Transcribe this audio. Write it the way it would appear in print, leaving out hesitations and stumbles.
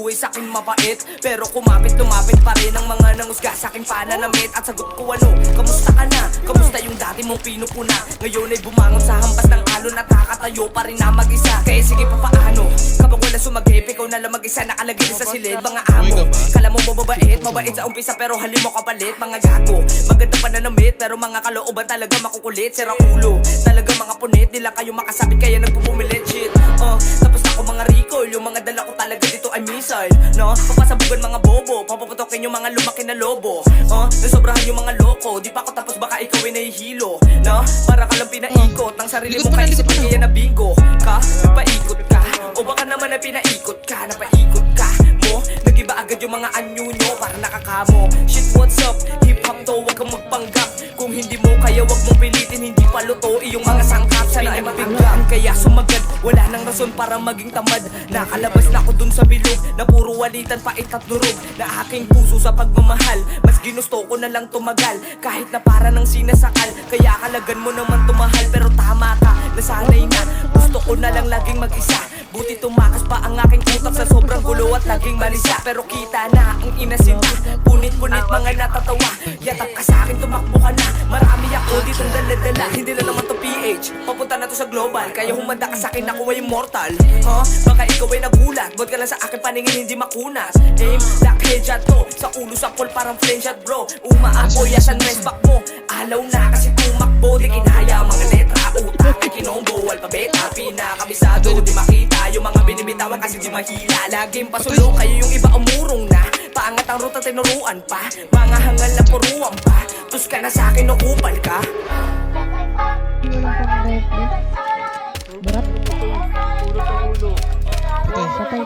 buhay sa'kin mabait, pero lumapit pa rin ang mga nangusga sa'king pananamit. At sagot ko ano, kamusta ka na? Kamusta yung dati mong pinupuna? Ngayon ay bumangon sa hampas ng alon at nakatayo pa rin na mag-isa. Kaya sige pa paano, kapag wala sumagip, ikaw na lang mag-isa nakalagay sa silid. Mga amo, kala mo mababait sa umpisa pero hali mo kapalit. Mga gago, maganda pananamit pero mga kalooban talaga makukulit. Sira ulo, talaga mga punit, di lang kayo makasabit kaya nagpupumilit. Shit, tapos ako mga recall, yung mga dala ko talaga dito ay missile, no? Papasabugan mga bobo, papaputokin yung mga lumaki na lobo, nasobrahan yung mga loko. Di pa ako tapos baka ikaw ay nahihilo, no? Para ka lang pinaikot ng sarili mo kaisipan kaya na bingo ka, napaikot ka. O baka naman na pinaikot ka, napaikot ka mo. Nag-iba agad yung mga anyo nyo para nakakamo. Shit, what's up? Hip-hop to, wag kang magpanggap. Kung hindi mo kaya wag mong pilitin, hindi pa luto iyong mga sangkap. Sana ay mabiglaan kaya sumagad, wala nang rason para maging tamad. Nakalabas na ako dun sa bilog na puro walitan, pait at durog na aking puso sa pagmamahal. Mas ginusto ko na lang tumagal kahit na para ng sinasakal. Kaya kalagan mo naman tumahal pero tama ka, nasanay na. Gusto ko na lang laging mag-isa, buti tumakas pa ang aking utak sa sobrang gulo at laging malisa. Pero kita na ang inasinta, punit-punit mga natatawa. Yatak ka sa'kin, tumakbo ka na. Marami ako ditong dala-dala, hindi na naman to PH, papunta na to sa global. Kaya humanda ka sa'kin, ako ay immortal, baka ikaw ay nagulat, buhat ka lang sa akin paningin, hindi makunas. Aim, lock, headshot to, sa ulo sa pool parang flame shot bro. Umaapoy asan rest back mo, alaw na kasi tumakbo. Di kinaya mga letra, utak ay kinombo, alpabeta, pinakabisado. Di makita yung mga binibitawan kasi di mahila. Laging pasulong kayo yung iba umurong na, paangat ang ruta tinuruan pa, mga hangal na puruan pa. Tus ka na sa'kin o kupal ka. Berat. Patay.